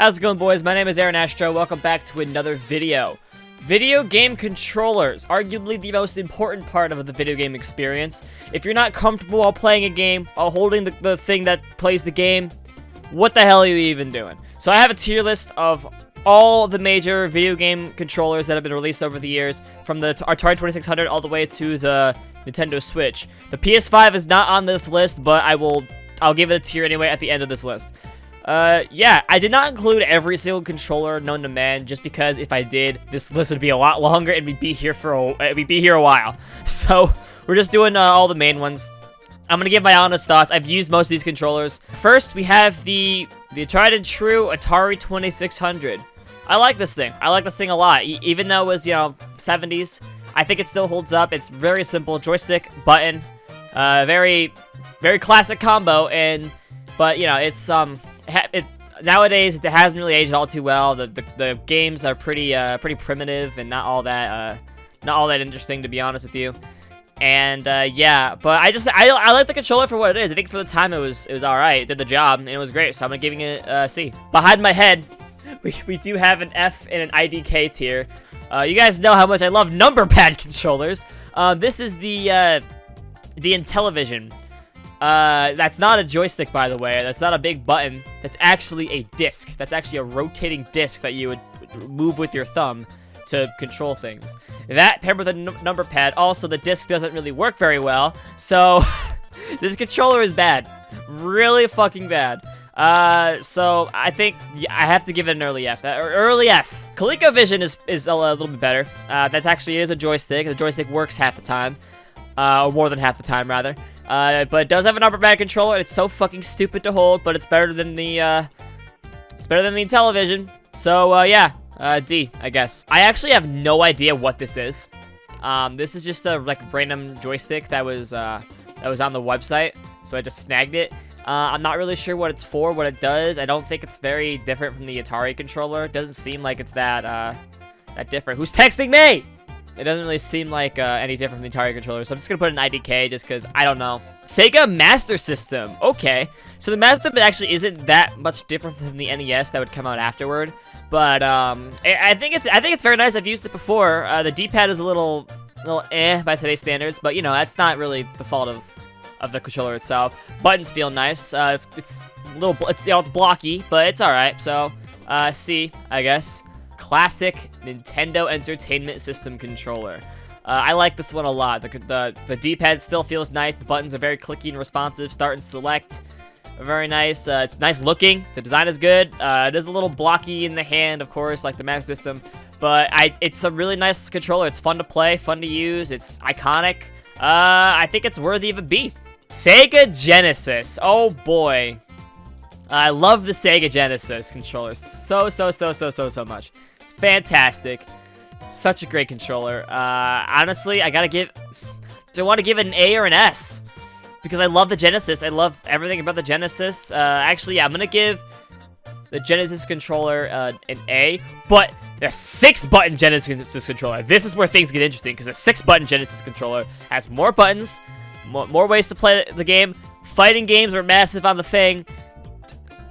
How's it going, boys? My name is AaronAstro. Welcome back to another video. Video game controllers, arguably the most important part of the video game experience. If you're not comfortable while playing a game, while holding the thing that plays the game, what the hell are you even doing? So I have a tier list of all the major video game controllers that have been released over the years, from the Atari 2600 all the way to the Nintendo Switch. The PS5 is not on this list, but I'll give it a tier anyway at the end of this list. Yeah, I did not include every single controller known to man, just because if I did, this list would be a lot longer and we'd be here a while. So we're just doing all the main ones. I'm gonna give my honest thoughts. I've used most of these controllers. First, we have the tried and true Atari 2600. I like this thing. I like this thing a lot, even though it was, you know, 70s. I think it still holds up. It's very simple, joystick, button, very classic combo, but you know, it's nowadays it hasn't really aged all too well. The games are pretty primitive and not all that interesting, to be honest with you. And yeah, but I like the controller for what it is. I think for the time it was all right. It did the job and it was great. So I'm giving it a C. Behind my head, we do have an F and an IDK tier. You guys know how much I love number pad controllers. This is the Intellivision. That's not a joystick, by the way. That's not a big button. That's actually a disc. That's actually a rotating disc that you would move with your thumb to control things. That paired with a number pad. Also, the disc doesn't really work very well, so this controller is bad. Really fucking bad. So I think I have to give it an early F. Early F. ColecoVision is a little bit better. That actually is a joystick. The joystick works half the time. Or more than half the time, rather. But it does have an upper pad controller. It's so fucking stupid to hold, but it's better than the Intellivision. So yeah, D, I guess. I actually have no idea what this is. This is just a random joystick that was on the website, so I just snagged it. I'm not really sure what it's for, what it does. I don't think it's very different from the Atari controller. It doesn't seem like it's that different. Who's texting me? It doesn't really seem like any different from the Atari controller, so I'm just going to put an IDK just because I don't know. Sega Master System. Okay. So the Master System actually isn't that much different from the NES that would come out afterward. But I think it's very nice. I've used it before. The D-pad is a little by today's standards, but you know, that's not really the fault of the controller itself. Buttons feel nice. It's blocky, but it's all right. So C, I guess. Classic Nintendo Entertainment System controller. I like this one a lot. The D-pad still feels nice. The buttons are very clicky and responsive. Start and select. Very nice. It's nice looking. The design is good. It is a little blocky in the hand, of course, like the Master System. But it's a really nice controller. It's fun to play, fun to use. It's iconic. I think it's worthy of a B. Sega Genesis. Oh boy. I love the Sega Genesis controller so much. It's fantastic. Such a great controller. Honestly, do I want to give it an A or an S? Because I love the Genesis. I love everything about the Genesis. Actually, yeah, I'm gonna give the Genesis controller an A, but the 6-button Genesis controller. This is where things get interesting, because the 6-button Genesis controller has more buttons, more ways to play the game. Fighting games are massive on the thing.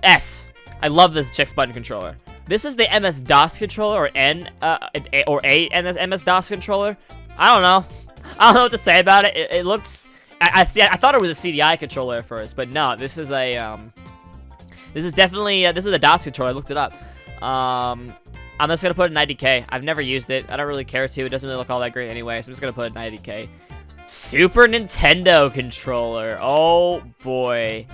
S. I love this 6-button controller. This is the MS-DOS controller, or a MS-DOS controller. I don't know. I don't know what to say about it. It looks. I thought it was a CDI controller at first, but no. This is a. This is definitely. This is a DOS controller. I looked it up. I'm just gonna put an IDK. I've never used it. I don't really care to. It doesn't really look all that great anyway, so I'm just gonna put an IDK. Super Nintendo controller. Oh boy.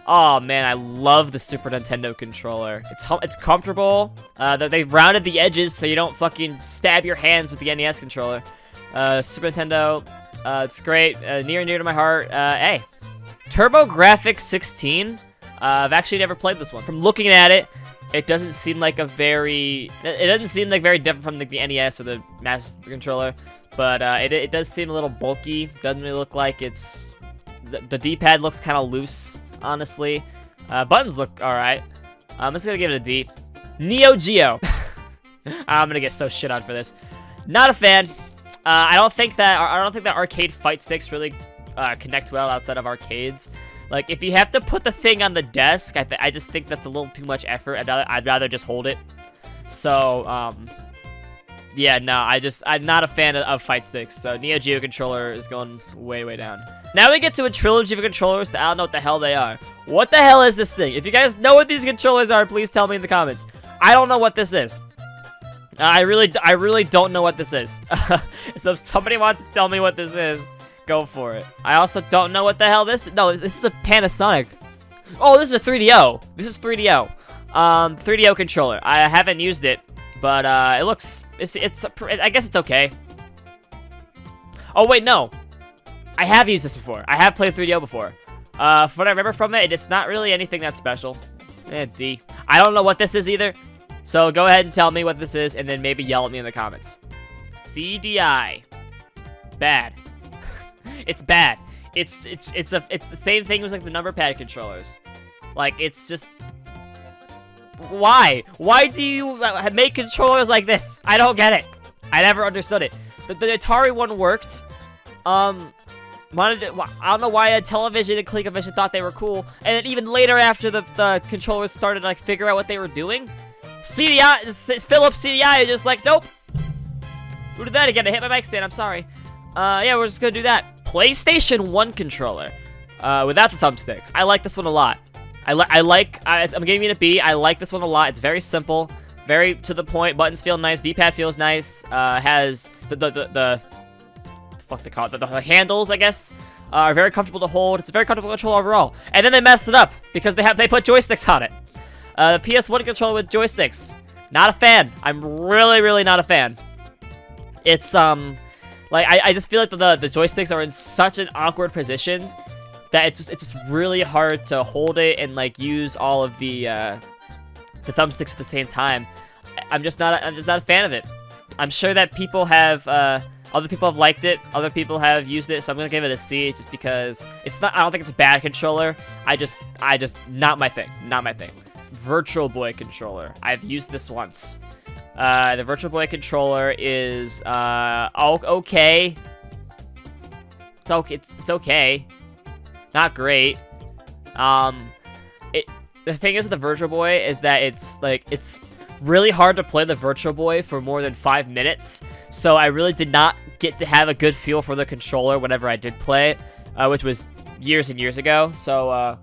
Oh man, I love the Super Nintendo controller. It's comfortable. They've rounded the edges so you don't fucking stab your hands with the NES controller. Super Nintendo, it's great. Near and dear to my heart. A. TurboGrafx 16. I've actually never played this one. From looking at it, it doesn't seem like very different from the NES or the Master controller, but it does seem a little bulky. Doesn't really look like it's. The D-pad looks kind of loose. Honestly, buttons look all right. I'm just gonna give it a D. Neo Geo. I'm gonna get so shit on for this. Not a fan. I don't think that arcade fight sticks really connect well outside of arcades. Like, if you have to put the thing on the desk, I just think that's a little too much effort. I'd rather just hold it. So, yeah, no, I'm not a fan of fight sticks. So, Neo Geo controller is going way, way down. Now we get to a trilogy of controllers that I don't know what the hell they are. What the hell is this thing? If you guys know what these controllers are, please tell me in the comments. I don't know what this is. I really don't know what this is. So if somebody wants to tell me what this is, go for it. I also don't know what the hell this is. No, this is a Panasonic. Oh, this is a 3DO. This is 3DO. 3DO controller. I haven't used it, but it looks. I guess it's okay. Oh wait, no. I have used this before. I have played 3DO before. From what I remember from it, it's not really anything that special. D. I don't know what this is either. So go ahead and tell me what this is, and then maybe yell at me in the comments. CDI. Bad. It's bad. It's the same thing as like the number pad controllers. Like, it's just. Why? Why do you make controllers like this? I don't get it. I never understood it. The Atari one worked. I don't know why Television and ColecoVision thought they were cool, and then even later after the controllers started to like figure out what they were doing, Philips CDI is just like, nope. Who did that again? I hit my mic stand. I'm sorry. Yeah, we're just gonna do that. PlayStation 1 controller, without the thumbsticks. I like this one a lot. I'm giving it a B. I like this one a lot. It's very simple, very to the point. Buttons feel nice. D-pad feels nice. Has the handles, I guess, are very comfortable to hold. It's a very comfortable controller overall. And then they messed it up because they put joysticks on it. The PS1 controller with joysticks. Not a fan. I'm really not a fan. It's like I just feel like the joysticks are in such an awkward position that it's just really hard to hold it and like use all of the thumbsticks at the same time. I'm just not a fan of it. I'm sure that people have other people have liked it, other people have used it, so I'm gonna give it a C just because it's not. I don't think it's a bad controller. I just not my thing. Not my thing. Virtual Boy controller. I've used this once. The Virtual Boy controller is okay. It's okay. Not great. The thing is with the Virtual Boy is that it's really hard to play the Virtual Boy for more than 5 minutes. So I really did not get to have a good feel for the controller whenever I did play it, which was years and years ago. So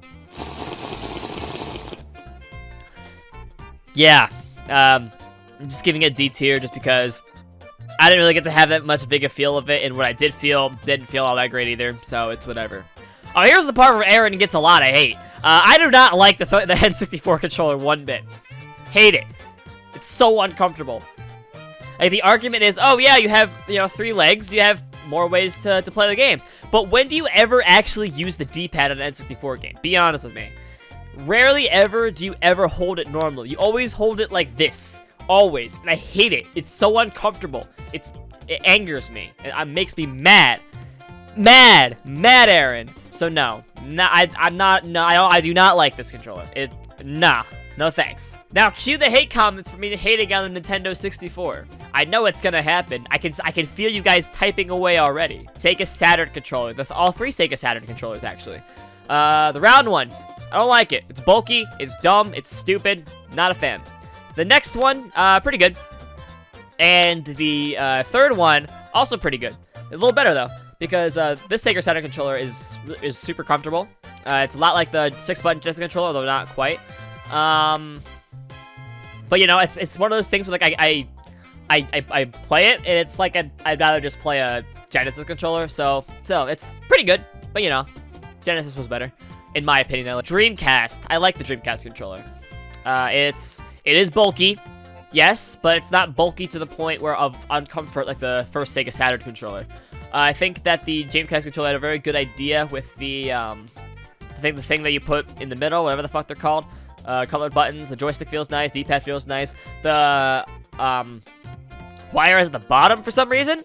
yeah, I'm just giving it D tier just because I didn't really get to have that much big a feel of it, and what I did feel didn't feel all that great either. So it's whatever. Oh, here's the part where Aaron gets a lot I hate. I do not like the N64 controller one bit. Hate it. It's so uncomfortable. Like, the argument is, oh yeah, you have, 3 legs, you have more ways to play the games. But when do you ever actually use the D-pad on an N64 game? Be honest with me. Rarely ever do you ever hold it normally. You always hold it like this. Always. And I hate it. It's so uncomfortable. It angers me. It makes me mad. Mad, Aaron. So no, I do not like this controller. Nah, no thanks. Now cue the hate comments for me hating on the Nintendo 64. I know it's gonna happen. I can feel you guys typing away already. Sega Saturn controller. All 3 Sega Saturn controllers actually. The round one, I don't like it. It's bulky. It's dumb. It's stupid. Not a fan. The next one, pretty good. And the third one, also pretty good. A little better though, because this Sega Saturn controller is super comfortable. It's a lot like the 6-button Genesis controller, although not quite. But it's one of those things where like I play it, and it's like I'd rather just play a Genesis controller. So it's pretty good, but Genesis was better, in my opinion. Dreamcast. I like the Dreamcast controller. It is bulky, yes, but it's not bulky to the point of uncomfort like the first Sega Saturn controller. I think that the Dreamcast controller had a very good idea with the thing that you put in the middle, whatever the fuck they're called. Colored buttons. The joystick feels nice. D-pad feels nice. The wire is at the bottom for some reason,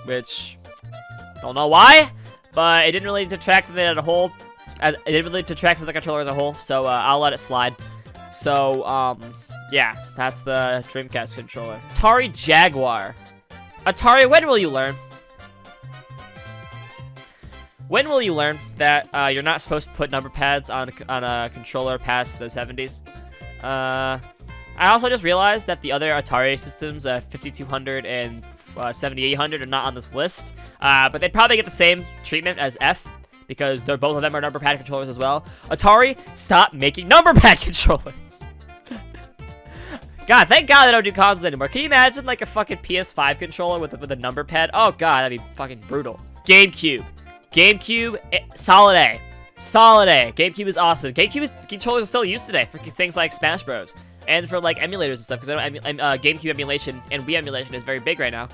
which don't know why, but it didn't really detract from it as a whole. It didn't really detract from the controller as a whole, so I'll let it slide. So yeah, that's the Dreamcast controller. Atari Jaguar. Atari, when will you learn? When will you learn that you're not supposed to put number pads on a controller past the 70s? I also just realized that the other Atari systems, 5200 and 7800, are not on this list. But they'd probably get the same treatment as F, because both of them are number pad controllers as well. Atari, stop making number pad controllers. God, thank God they don't do consoles anymore. Can you imagine like a fucking PS5 controller with a number pad? Oh God, that'd be fucking brutal. GameCube, solid A. Solid A. GameCube is awesome. Controllers are still used today for things like Smash Bros. And for like emulators and stuff, because GameCube emulation and Wii emulation is very big right now.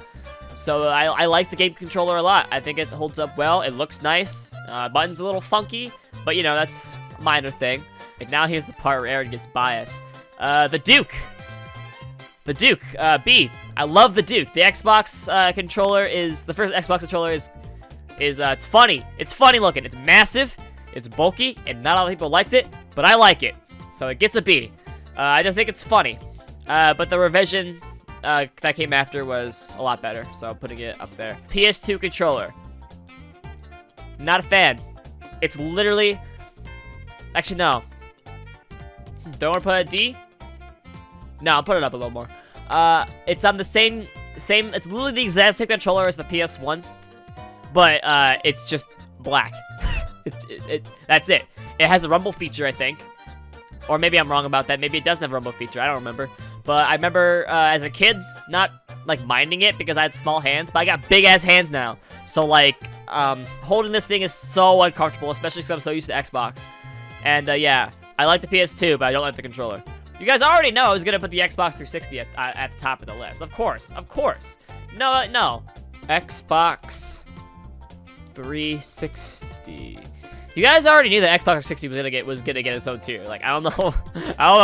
So I like the game controller a lot. I think it holds up well. It looks nice. Button's a little funky, but you know, that's a minor thing. And now here's the part where Aaron gets biased. The Duke. The Duke, B. I love the Duke. The Xbox controller the first Xbox controller is it's funny. It's funny looking. It's massive. It's bulky, and not a lot of people liked it, but I like it. So it gets a B. I just think it's funny. But the revision that came after was a lot better, so I'm putting it up there. PS2 controller. Not a fan. It's literally... Actually, no. Don't want to put a D? No, I'll put it up a little more. It's on the same... It's literally the exact same controller as the PS1, but it's just black. That's it. It has a rumble feature, I think. Or maybe I'm wrong about that. Maybe it doesn't have a rumble feature. I don't remember. But I remember as a kid not like minding it because I had small hands, but I got big ass hands now. So like holding this thing is so uncomfortable, especially because I'm so used to Xbox. And yeah, I like the PS2, but I don't like the controller. You guys already know I was gonna put the Xbox 360 at the top of the list. Of course. No. Xbox 360. You guys already knew that Xbox 360 was gonna get its own tier. Like I don't know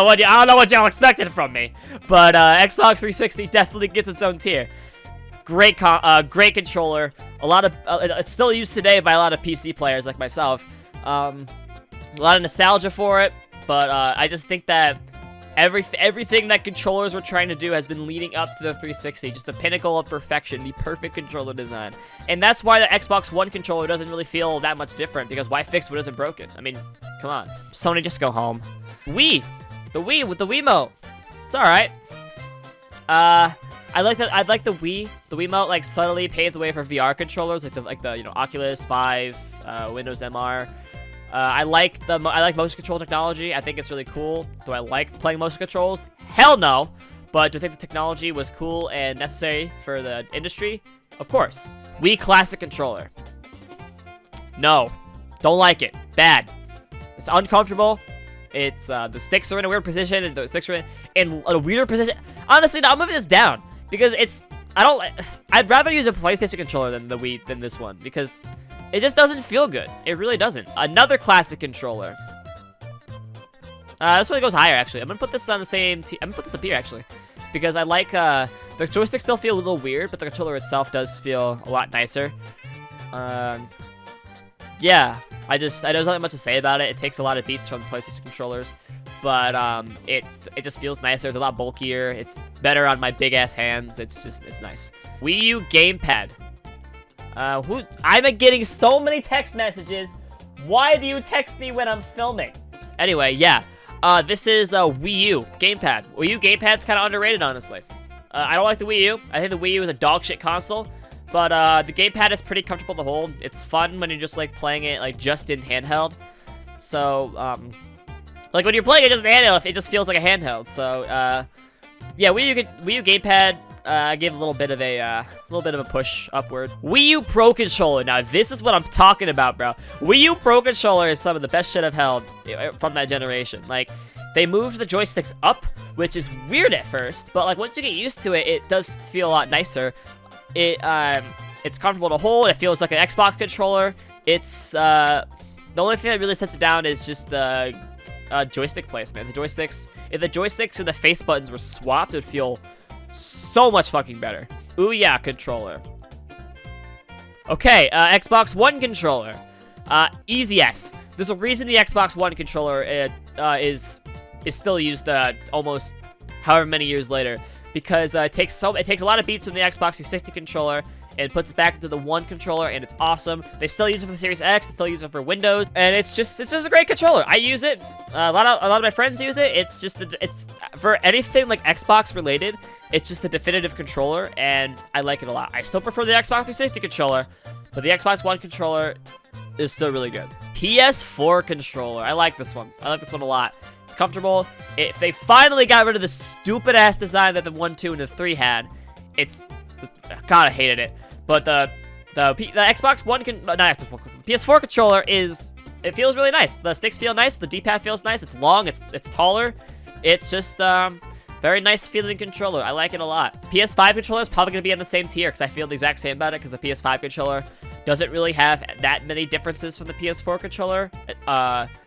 what y'all expected from me, but Xbox 360 definitely gets its own tier. Great controller. It's still used today by a lot of PC players like myself. A lot of nostalgia for it, but I just think that everything that controllers were trying to do has been leading up to the 360, just the pinnacle of perfection, the perfect controller design. And that's why the Xbox One controller doesn't really feel that much different, because why fix what isn't broken? I mean, come on. Sony, just go home. Wii! The Wii with the Wiimote. It's alright. I like the Wii. The Wiimote like subtly paved the way for VR controllers, like the you know, Oculus 5, Windows MR. I like motion control technology. I think it's really cool. Do I like playing motion controls? Hell no. But do I think the technology was cool and necessary for the industry? Of course. Wii Classic controller. No. Don't like it. Bad. It's uncomfortable. It's the sticks are in a weird position, and the sticks are in a weirder position. Honestly, no, I'm moving this down because I'd rather use a PlayStation controller than the Wii than this one, because it just doesn't feel good. It really doesn't. Another classic controller. This one goes higher, actually. I'm gonna put this on the same I'm gonna put this up here, actually, because I like the joysticks still feel a little weird, but the controller itself does feel a lot nicer. Yeah, there's not much to say about it. It takes a lot of beats from PlayStation controllers, but it just feels nicer. It's a lot bulkier. It's better on my big ass hands. It's nice. Wii U gamepad. I've been getting so many text messages. Why do you text me when I'm filming? Anyway, yeah. This is a Wii U gamepad. Wii U gamepad's kind of underrated, honestly. I don't like the Wii U. I think the Wii U is a dog shit console. But the gamepad is pretty comfortable to hold. It's fun when you're just like playing it like just in handheld. So like when you're playing it just in handheld, it just feels like a handheld. So yeah, Wii U gamepad. I gave a little bit of a push upward. Wii U Pro controller. Now this is what I'm talking about, bro. Wii U Pro controller is some of the best shit I've held from that generation. Like, they moved the joysticks up, which is weird at first, but like once you get used to it, it does feel a lot nicer. It's comfortable to hold. It feels like an Xbox controller. It's the only thing that really sets it down is just the joystick placement. If the joysticks and the face buttons were swapped, it would feel so much fucking better. Ooh yeah, controller. Okay, Xbox One controller. Easy S. There's a reason the Xbox One controller is still used almost however many years later, because it takes a lot of beats from the Xbox 360 controller, It puts it back into the one controller, and it's awesome. They still use it for the Series X, they still use it for Windows, and it's just a great controller. I use it. A lot of my friends use it. It's for anything like Xbox related. It's just the definitive controller, and I like it a lot. I still prefer the Xbox 360 controller, but the Xbox One controller is still really good. PS4 controller. I like this one. I like this one a lot. It's comfortable. If they finally got rid of the stupid ass design that the 1, 2, and the 3 had, God, I hated it. But the Xbox One PS4 controller it feels really nice. The sticks feel nice. The D-pad feels nice. It's long. It's taller. It's just very nice feeling controller. I like it a lot. PS5 controller is probably gonna be in the same tier because I feel the exact same about it because the PS5 controller doesn't really have that many differences from the PS4 controller.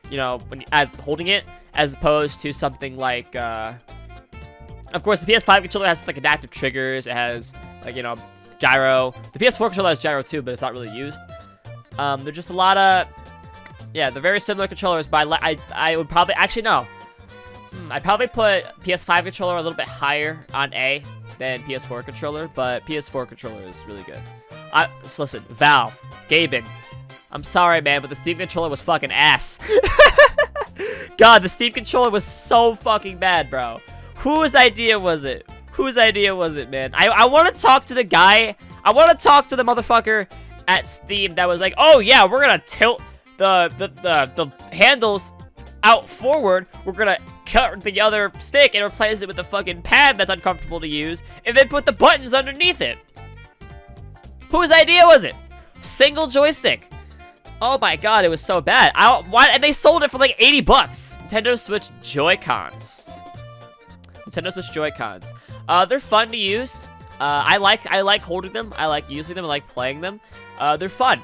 You know, as holding it, as opposed to something like, of course, the PS5 controller has like adaptive triggers. It has like, you know, gyro. The PS4 controller has gyro too, but it's not really used. They're just a lot of, yeah, they're very similar controllers. But I would probably actually no. I'd probably put PS5 controller a little bit higher on A than PS4 controller, but PS4 controller is really good. So listen, Valve, Gaben, I'm sorry, man, but the Steam controller was fucking ass. God, the Steam controller was so fucking bad, bro. Whose idea was it? Whose idea was it, man? I want to talk to the guy. I want to talk to the motherfucker at Steam that was like, oh yeah, we're gonna tilt the handles out forward. We're gonna cut the other stick and replace it with the fucking pad that's uncomfortable to use, and then put the buttons underneath it. Whose idea was it? Single joystick. Oh my god, it was so bad. And they sold it for like 80 bucks. Nintendo Switch Joy-Cons. Nintendo Switch Joy-Cons. They're fun to use. I like holding them. I like using them. I like playing them. They're fun.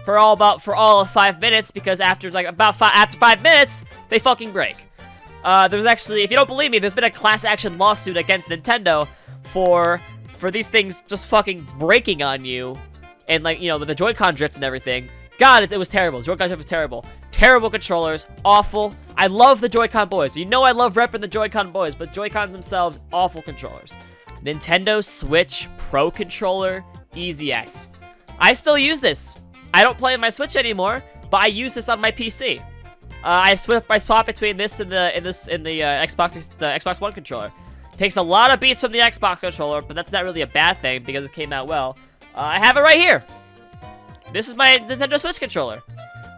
For all of 5 minutes, because after 5 minutes, they fucking break. There's actually, if you don't believe me, there's been a class action lawsuit against Nintendo for these things just fucking breaking on you, and like, you know, with the Joy-Con drift and everything. God, it was terrible. Joy-Con drift was terrible. Terrible controllers, awful. I love the Joy-Con boys. You know I love repping the Joy-Con boys, but Joy-Con themselves, awful controllers. Nintendo Switch Pro Controller, easy S. I still use this. I don't play on my Switch anymore, but I use this on my PC. I swap between this and the Xbox One controller. Takes a lot of beats from the Xbox controller, but that's not really a bad thing because it came out well. I have it right here. This is my Nintendo Switch controller.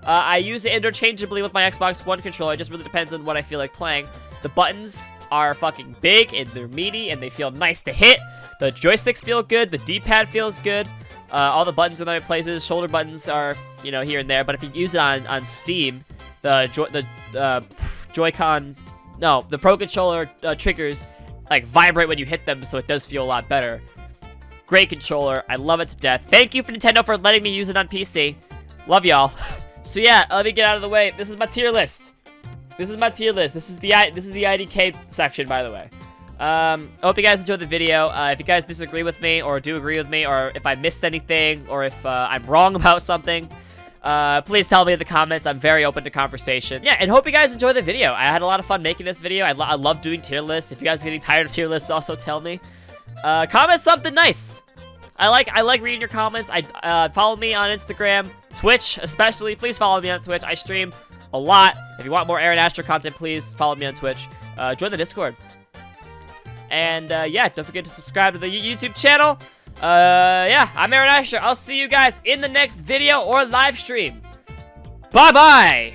I use it interchangeably with my Xbox One controller. It just really depends on what I feel like playing. The buttons are fucking big and they're meaty and they feel nice to hit. The joysticks feel good. The D-pad feels good. All the buttons are in the right places. Shoulder buttons are, you know, here and there. But if you use it on Steam, the Joy-Con, no, the Pro Controller triggers like vibrate when you hit them, so it does feel a lot better. Great controller. I love it to death. Thank you for Nintendo for letting me use it on PC. Love y'all. So yeah, let me get out of the way. This is my tier list. This is my tier list. This is the IDK section, by the way. I hope you guys enjoyed the video. If you guys disagree with me, or do agree with me, or if I missed anything, or if I'm wrong about something, please tell me in the comments. I'm very open to conversation. Yeah, and hope you guys enjoy the video. I had a lot of fun making this video. I love doing tier lists. If you guys are getting tired of tier lists, also tell me. Comment something nice. I like reading your comments. Follow me on Instagram, Twitch especially. Please follow me on Twitch. I stream a lot. If you want more AaronAstro content, please follow me on Twitch. Join the Discord. And yeah, don't forget to subscribe to the YouTube channel. Yeah, I'm AaronAstro. I'll see you guys in the next video or live stream. Bye-bye!